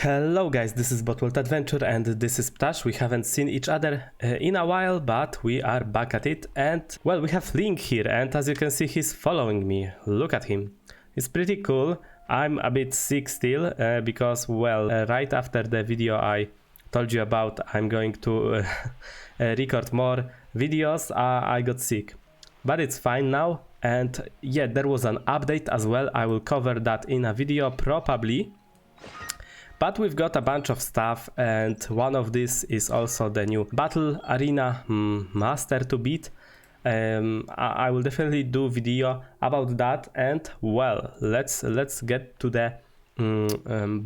Hello guys, this is Botworld Adventure and this is Ptash. We haven't seen each other in a while, but we are back at it. And well, we have Link here, and as you can see, he's following me. Look at him. He's pretty cool. I'm a bit sick still because, well, right after the video I told you about, I'm going to record more videos. I got sick, but it's fine now. And yeah, there was an update as well. I will cover that in a video probably. But we've got a bunch of stuff, and one of these is also the new Battle Arena Master to beat. I will definitely do video about that, and well, let's get to the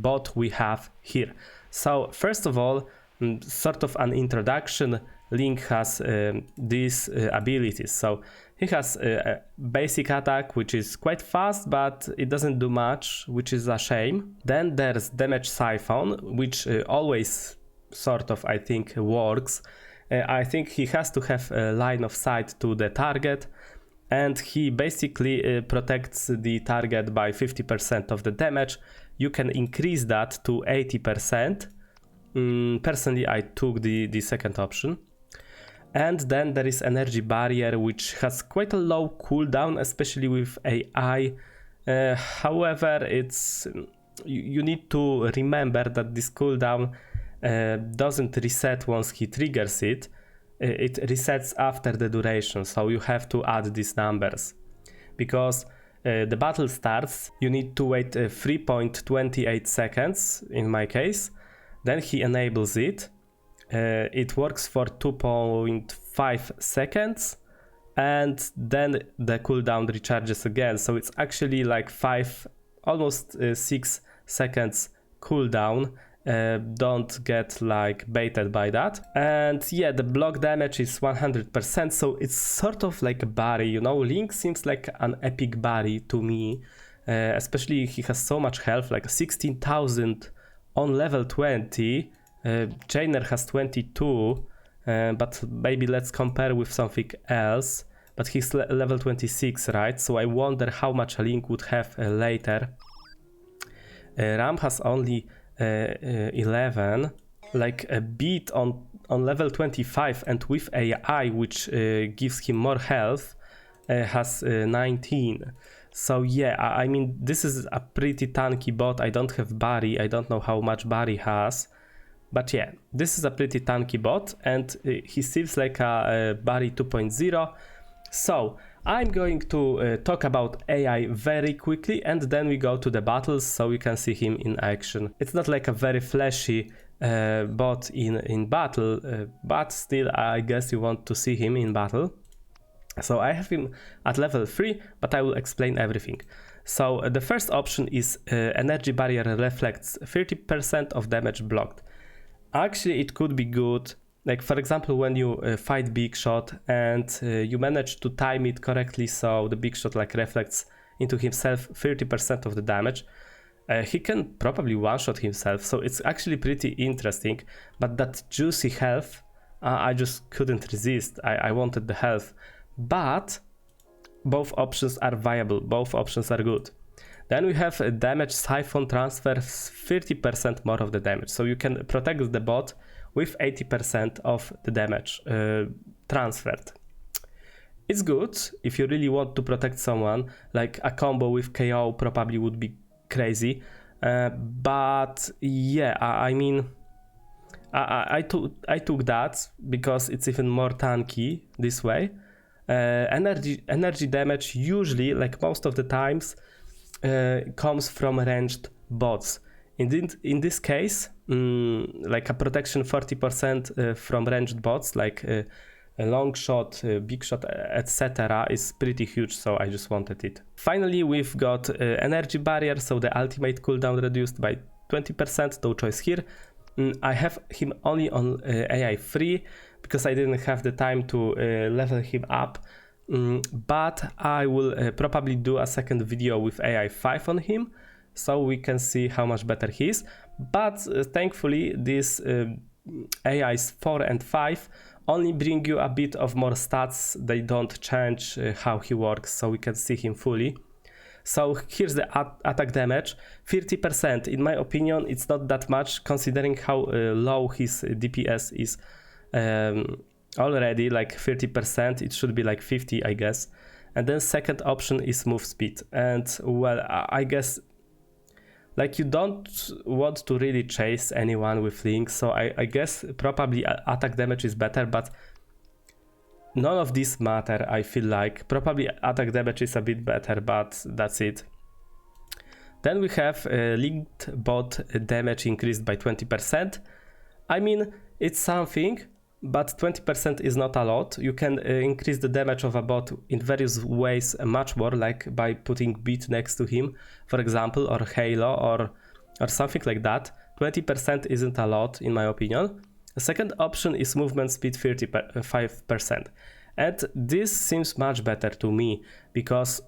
bot we have here. So first of all, sort of an introduction. Link has these abilities. So he has a basic attack, which is quite fast, but it doesn't do much, which is a shame. Then there's damage siphon, which always sort of, I think, works. I think he has to have a line of sight to the target, and he basically protects the target by 50% of the damage. You can increase that to 80%. Personally, I took the second option. And then there is energy barrier, which has quite a low cooldown, especially with AI. However, you need to remember that this cooldown doesn't reset once he triggers it. It resets after the duration, so you have to add these numbers. Because the battle starts, you need to wait 3.28 seconds in my case. Then he enables it. It works for 2.5 seconds, and then the cooldown recharges again. So it's actually like almost 6 seconds cooldown. Don't get like baited by that. And yeah, the block damage is 100%, so it's sort of like a Barrie, you know. Link seems like an epic Barrie to me, especially he has so much health, like 16,000 on level 20. Chainer has 22, but maybe let's compare with something else. But he's level 26, right? So I wonder how much a Link would have later. Ram has only 11. Like a beat on level 25 and with AI, which gives him more health, has 19. So yeah, I mean, this is a pretty tanky bot. I don't have Barrie. I don't know how much Barrie has. But yeah, this is a pretty tanky bot, and he seems like a Barrie 2.0. So I'm going to talk about AI very quickly, and then we go to the battles so you can see him in action. It's not like a very flashy bot in battle, but still I guess you want to see him in battle. So I have him at level 3, but I will explain everything. So the first option is energy barrier reflects 30% of damage blocked. Actually, it could be good, like for example when you fight Big Shot and you manage to time it correctly, so the Big Shot like reflects into himself 30% of the damage. He can probably one-shot himself, so it's actually pretty interesting. But that juicy health, I just couldn't resist. I wanted the health. But both options are viable, both options are good. Then we have a damage siphon transfers 30% more of the damage. So you can protect the bot with 80% of the damage transferred. It's good if you really want to protect someone, like a combo with KO probably would be crazy. But yeah, I mean, I took that because it's even more tanky this way. Energy damage usually, like most of the times, comes from ranged bots. In this case, like a protection 40% from ranged bots, like a long shot, big shot, etc. is pretty huge, so I just wanted it. Finally, we've got energy barrier, so the ultimate cooldown reduced by 20%, no choice here. I have him only on AI 3 because I didn't have the time to level him up. But I will probably do a second video with AI 5 on him, so we can see how much better he is. But thankfully this AIs 4 and 5 only bring you a bit of more stats. They don't change how he works, so we can see him fully. So here's the attack damage, 30%. In my opinion, it's not that much considering how low his DPS is already, like 30%. It should be like 50, I guess. And then second option is move speed. And well, I guess like you don't want to really chase anyone with Link, so I guess probably attack damage is better, but none of these matter, I feel like. Probably attack damage is a bit better, but that's it. Then we have linked bot damage increased by 20%. I mean, it's something, but 20% is not a lot. You can increase the damage of a bot in various ways much more, like by putting beat next to him, for example, or halo or something like that. 20% isn't a lot, in my opinion. The second option is movement speed 35%. And this seems much better to me, because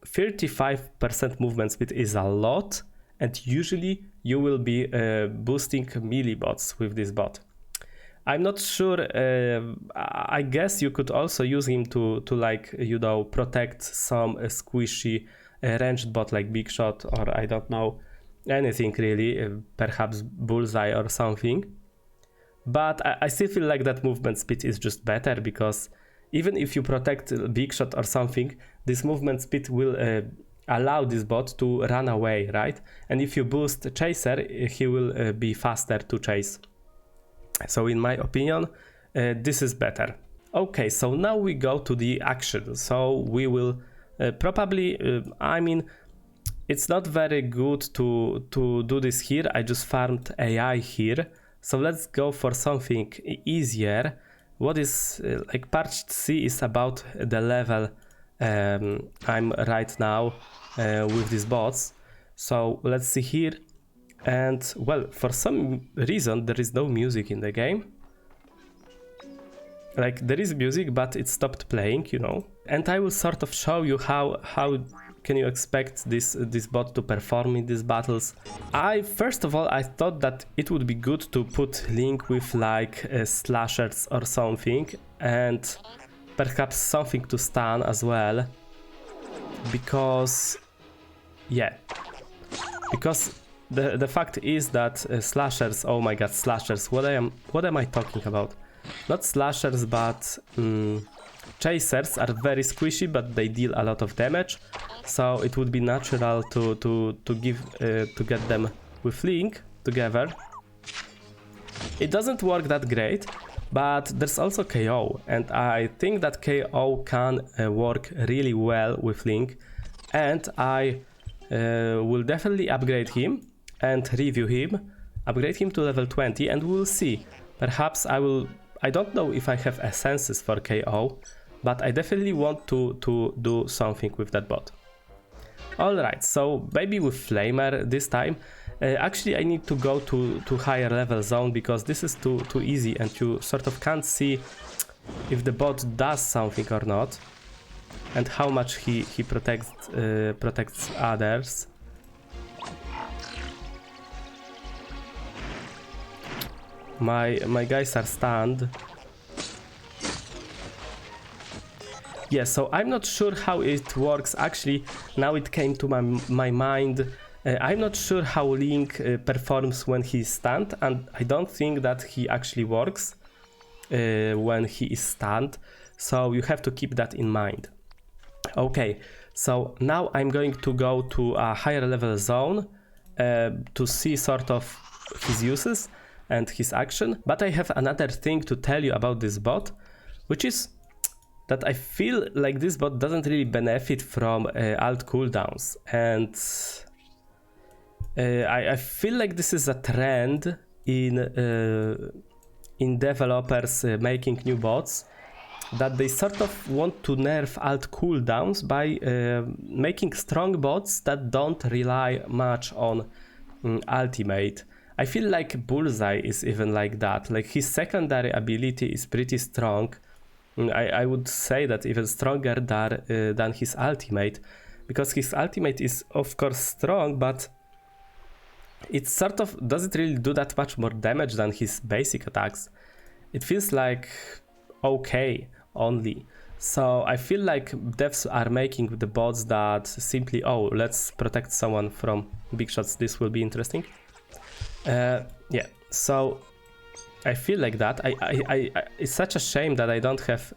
35% movement speed is a lot, and usually you will be boosting melee bots with this bot. I'm not sure, I guess you could also use him to like, you know, protect some squishy ranged bot like Big Shot, or I don't know, anything really, perhaps Bullseye or something. But I still feel like that movement speed is just better, because even if you protect Big Shot or something, this movement speed will allow this bot to run away, right? And if you boost Chaser, he will be faster to chase. So in my opinion, this is better. Okay, so now we go to the action. So we will probably, I mean, it's not very good to do this here. I just farmed AI here. So let's go for something easier. What is like Parched Sea is about the level I'm right now with these bots. So let's see here. And well, for some reason there is no music in the game. Like there is music, but it stopped playing, you know. And I will sort of show you how can you expect this bot to perform in these battles. First of all, I thought that it would be good to put Link with like slashers or something, and perhaps something to stun as well, because the fact is that slashers, oh my god, slashers, what am I talking about? Not slashers, but chasers are very squishy, but they deal a lot of damage. So it would be natural to get them with Link together. It doesn't work that great, but there's also KO, and I think that KO can work really well with Link, and I will definitely upgrade him and review him, upgrade him to level 20, and we'll see. Perhaps I don't know if I have essences for KO, but I definitely want to do something with that bot. Alright, so maybe with Flamer this time. Actually, I need to go to higher level zone, because this is too easy and you sort of can't see if the bot does something or not, and how much he protects others. My guys are stunned. Yeah, so I'm not sure how it works. Actually, now it came to my mind. I'm not sure how Link performs when he's stunned, and I don't think that he actually works when he is stunned. So you have to keep that in mind. Okay, so now I'm going to go to a higher level zone to see sort of his uses and his action. But I have another thing to tell you about this bot, which is that I feel like this bot doesn't really benefit from alt cooldowns, and I feel like this is a trend in developers making new bots, that they sort of want to nerf alt cooldowns by making strong bots that don't rely much on ultimate. I feel like Bullseye is even like that. Like his secondary ability is pretty strong. I would say that even stronger than his ultimate, because his ultimate is of course strong, but it sort of doesn't really do that much more damage than his basic attacks. It feels like okay only. So I feel like devs are making the bots that simply, oh, let's protect someone from big shots. This will be interesting. Yeah, so I feel like that. It's such a shame that I don't have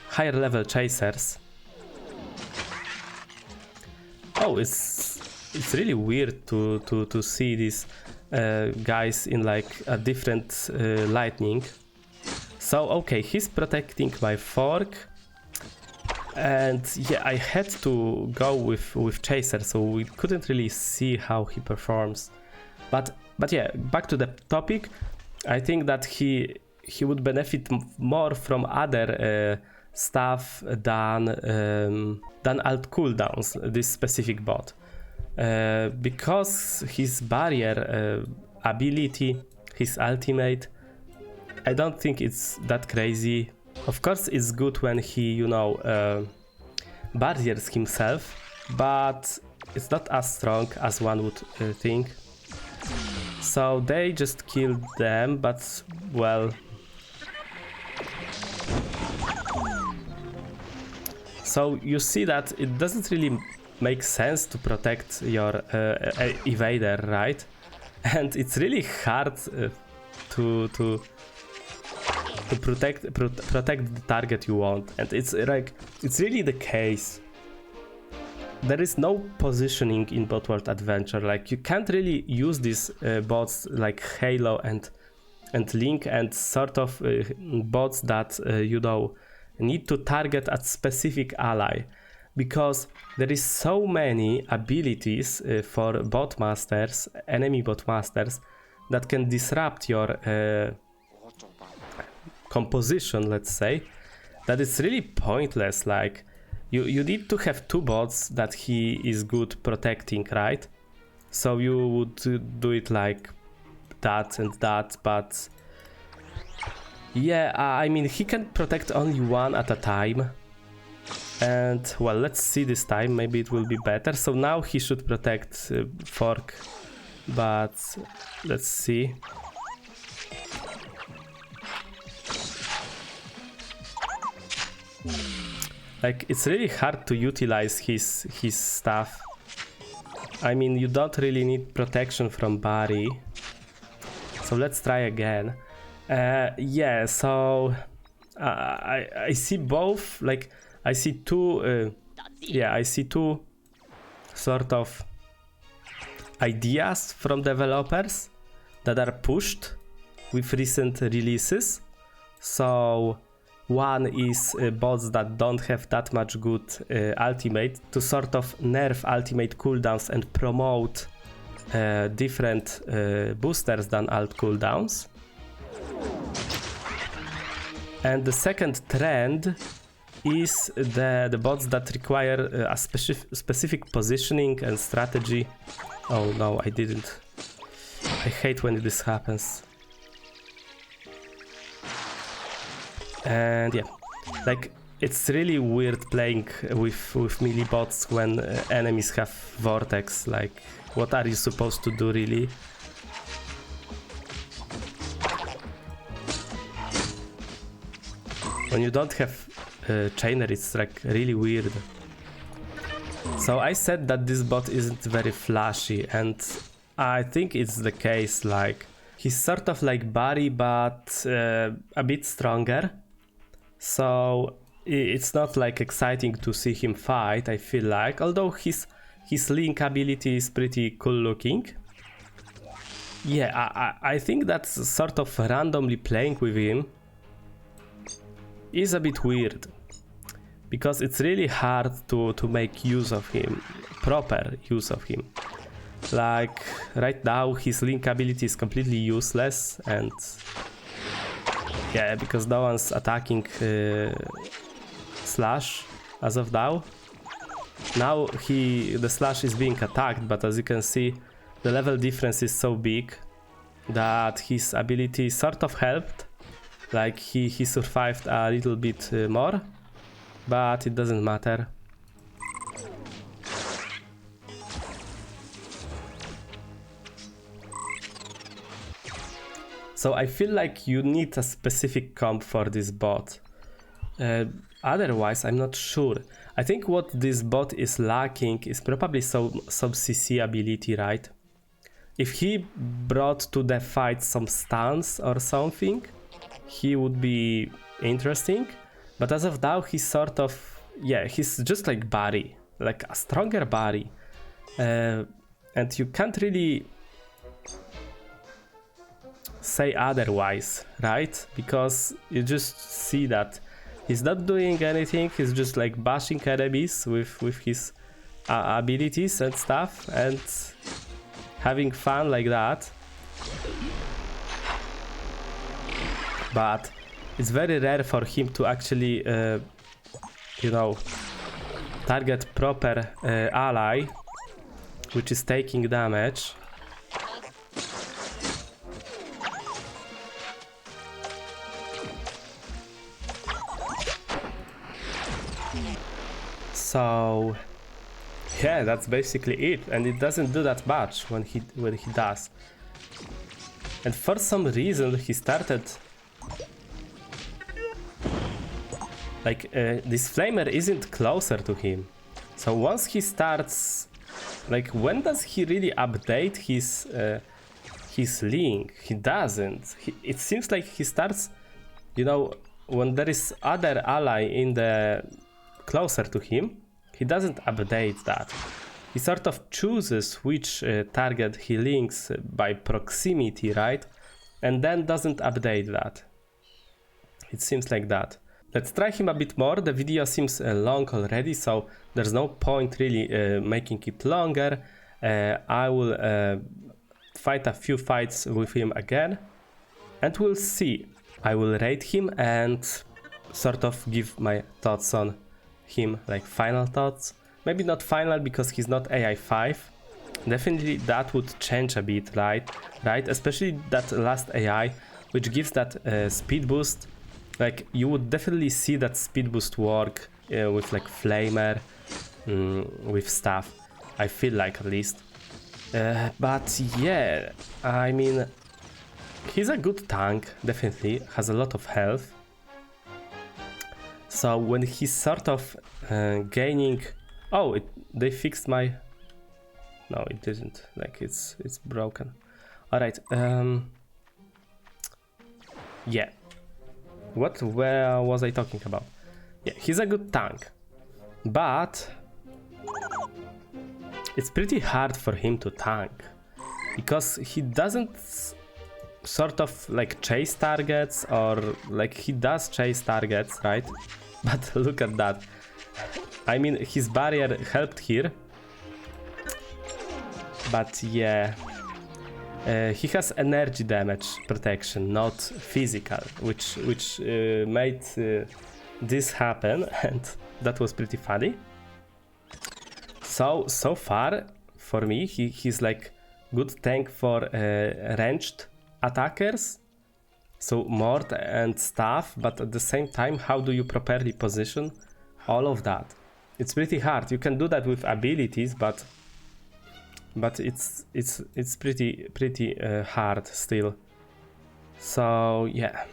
higher level chasers. Oh, it's really weird to see these guys in like a different lightning. So okay, he's protecting my fork, and yeah, I had to go with chaser, so we couldn't really see how he performs. But yeah, back to the topic. I think that he would benefit more from other stuff than alt cooldowns. This specific bot, because his barrier ability, his ultimate, I don't think it's that crazy. Of course, it's good when he, you know, barriers himself, but it's not as strong as one would think. So they just killed them, but well. So you see that it doesn't really make sense to protect your evader, right? And it's really hard to protect the target you want, and it's like it's really the case. There is no positioning in Botworld Adventure. Like you can't really use these bots like Halo and Link and sort of bots that you know need to target a specific ally, because there is so many abilities for bot masters, enemy bot masters, that can disrupt your composition, let's say, that it's really pointless. Like you need to have two bots that he is good protecting, right? So you would do it like that and that, but yeah, I mean, he can protect only one at a time. And well, let's see this time, maybe it will be better. So now he should protect fork, but let's see. Like it's really hard to utilize his stuff. I mean, you don't really need protection from Barrie. So let's try again. Yeah, so I see both, like I see two yeah, I see two sort of ideas from developers that are pushed with recent releases. So one is bots that don't have that much good ultimate, to sort of nerf ultimate cooldowns and promote different boosters than alt cooldowns. And the second trend is the bots that require a specific positioning and strategy. Oh no, I didn't. I hate when this happens. And yeah, like it's really weird playing with melee bots when enemies have vortex. Like, what are you supposed to do, really? When you don't have chainer, it's like really weird. So I said that this bot isn't very flashy, and I think it's the case. Like, he's sort of like Barrie, but a bit stronger. So it's not like exciting to see him fight, I feel like, although his link ability is pretty cool looking. Yeah, I think that sort of randomly playing with him is a bit weird, because it's really hard to make use of him, proper use of him. Like right now his link ability is completely useless, and yeah, because no one's attacking Slash as of now. Now the Slash is being attacked, but as you can see, the level difference is so big that his ability sort of helped. Like he survived a little bit more, but it doesn't matter. So I feel like you need a specific comp for this bot. Otherwise, I'm not sure. I think what this bot is lacking is probably some CC ability, right? If he brought to the fight some stuns or something, he would be interesting. But as of now, he's sort of, yeah, he's just like Barrie, like a stronger Barrie. And you can't really say otherwise, right? Because you just see that he's not doing anything, he's just like bashing enemies with his abilities and stuff and having fun like that. But it's very rare for him to actually, you know, target proper ally, which is taking damage. So yeah, that's basically it, and it doesn't do that much when he does. And for some reason he started like this flamer isn't closer to him. So once he starts, like, when does he really update his link? He doesn't. It seems like he starts, you know, when there is other ally in the closer to him, he doesn't update that. He sort of chooses which target he links by proximity, right? And then doesn't update that. It seems like that. Let's try him a bit more. The video seems long already, so there's no point really making it longer. I will fight a few fights with him again, and we'll see. I will rate him and sort of give my thoughts on him, like final thoughts. Maybe not final because he's not AI 5. Definitely that would change a bit, right? Especially that last AI, which gives that speed boost. Like, you would definitely see that speed boost work with like flamer, with stuff. I feel like, at least. But yeah, I mean, he's a good tank, definitely, has a lot of health. So when he's sort of gaining... Oh, they fixed my... No, it didn't. Like, it's broken. Alright, yeah. Where was I talking about? Yeah, he's a good tank. But... it's pretty hard for him to tank. Because he doesn't sort of like chase targets, or like he does chase targets, right? But look at that. I mean, his barrier helped here. But yeah, he has energy damage protection, not physical, which made this happen, and that was pretty funny. So far, for me, he's like good tank for ranged attackers, so mort and stuff, but at the same time, how do you properly position all of that? It's pretty hard. You can do that with abilities, but it's pretty hard still. So yeah,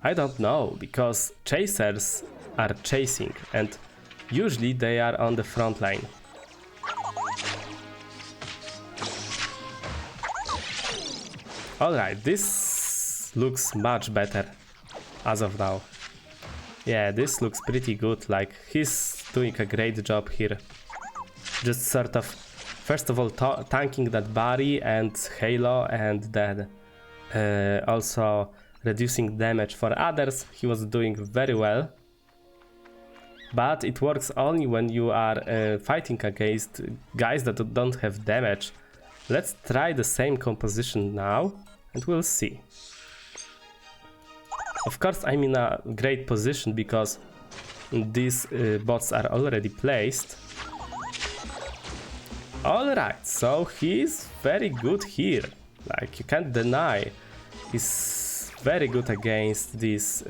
I don't know, because chasers are chasing and usually they are on the front line. Alright, this looks much better as of now. Yeah, this looks pretty good, like he's doing a great job here. Just sort of, first of all, tanking that Barrie and Halo, and then also reducing damage for others. He was doing very well. But it works only when you are fighting against guys that don't have damage. Let's try the same composition now, and we'll see. Of course, I'm in a great position because these bots are already placed. Alright, so he's very good here. Like, you can't deny. He's very good against these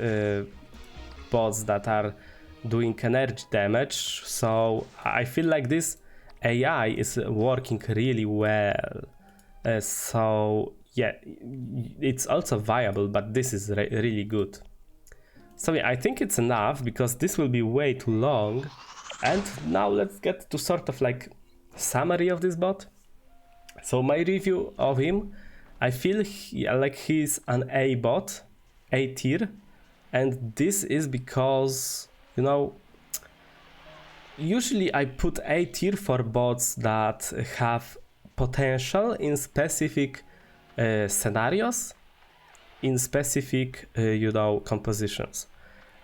bots that are doing energy damage. So I feel like this AI is working really well. So yeah, it's also viable, but this is really good. So yeah, I think it's enough because this will be way too long. And now let's get to sort of like summary of this bot. So my review of him, I feel like he's an A bot, A tier, and this is because, you know, usually I put A tier for bots that have potential in specific scenarios, in specific, you know, compositions.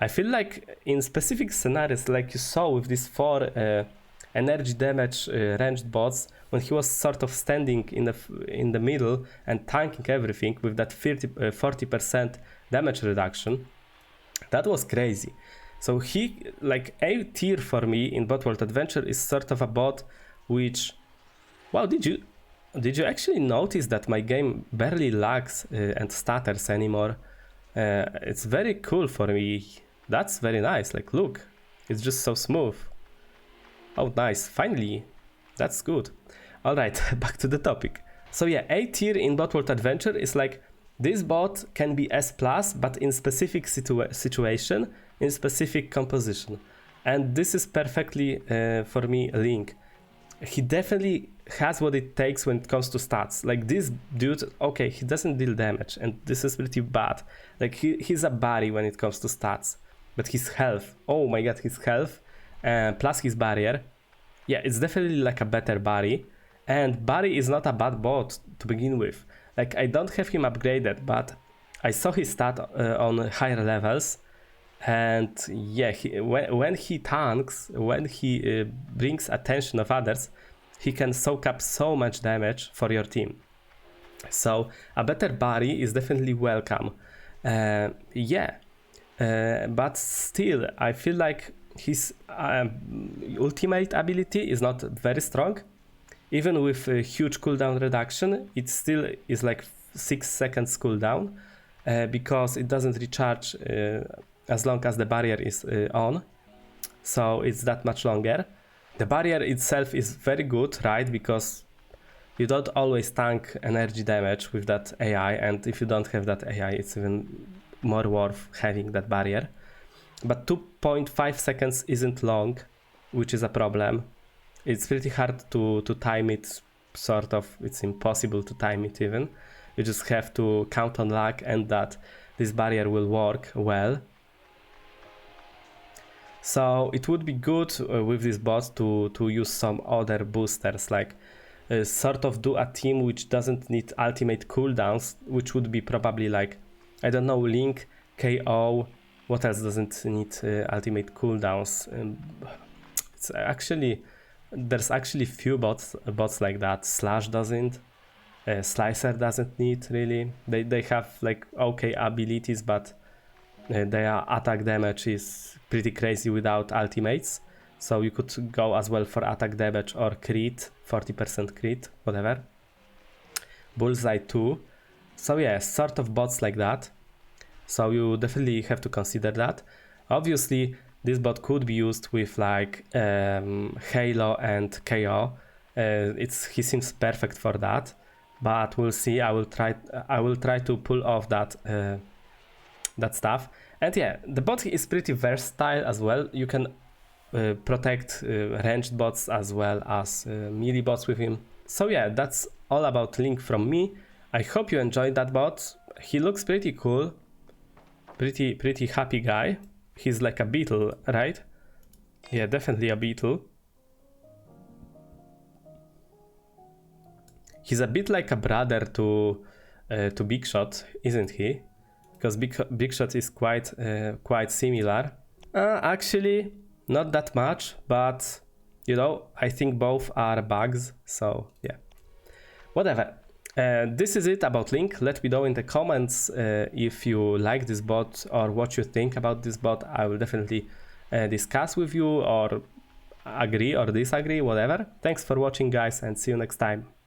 I feel like in specific scenarios, like you saw with these 4 energy damage ranged bots, when he was sort of standing in the middle and tanking everything with that 40% damage reduction, that was crazy. So he, like A tier for me in Botworld Adventure, is sort of a bot which, wow, did you actually notice that my game barely lags and stutters anymore? It's very cool for me. That's very nice. Like, look, it's just so smooth. Oh, nice. Finally, that's good. All right, back to the topic. So yeah, A tier in Botworld Adventure is like, this bot can be S+, but in specific situation, in specific composition. And this is perfectly, for me, Link. He definitely has what it takes when it comes to stats. Like this dude, okay, he doesn't deal damage, and this is pretty bad. Like he's a Barrie when it comes to stats. But his health, oh my god, his health, plus his barrier, yeah, it's definitely like a better Barrie. And Barrie is not a bad bot to begin with. Like, I don't have him upgraded, but I saw his stat on higher levels. And yeah, when he tanks, when he brings attention of others, he can soak up so much damage for your team. So a better Barrie is definitely welcome. Yeah, but still, I feel like his ultimate ability is not very strong. Even with a huge cooldown reduction, it still is like 6 seconds cooldown because it doesn't recharge as long as the barrier is on. So it's that much longer. The barrier itself is very good, right? Because you don't always tank energy damage with that AI, and if you don't have that AI, it's even more worth having that barrier. But 2.5 seconds isn't long, which is a problem. It's pretty hard to time it, sort of. It's impossible to time it even. You just have to count on luck and that this barrier will work well. So it would be good with this bot to use some other boosters, like sort of do a team which doesn't need ultimate cooldowns, which would be probably like, I don't know, Link, KO, what else doesn't need ultimate cooldowns? It's actually, there's actually few bots like that. Slash doesn't, Slicer doesn't need really. They have like okay abilities, but their attack damage is pretty crazy without ultimates. So you could go as well for attack damage or crit, 40% crit, whatever. Bullseye too. So yeah, sort of bots like that. So you definitely have to consider that. Obviously, this bot could be used with like Halo and KO. He seems perfect for that, but we'll see. I will try to pull off that that stuff. And yeah, the bot is pretty versatile as well. You can protect ranged bots as well as melee bots with him. So yeah, that's all about Link from me. I hope you enjoyed that bot. He looks pretty cool. Pretty happy guy. He's like a beetle, right? Yeah, definitely a beetle. He's a bit like a brother to Big Shot, isn't he? Because Big Shot is quite similar. Actually, not that much, but you know, I think both are bugs. So yeah, whatever. This is it about Link. Let me know in the comments if you like this bot or what you think about this bot. I will definitely discuss with you or agree or disagree, whatever. Thanks for watching, guys, and see you next time.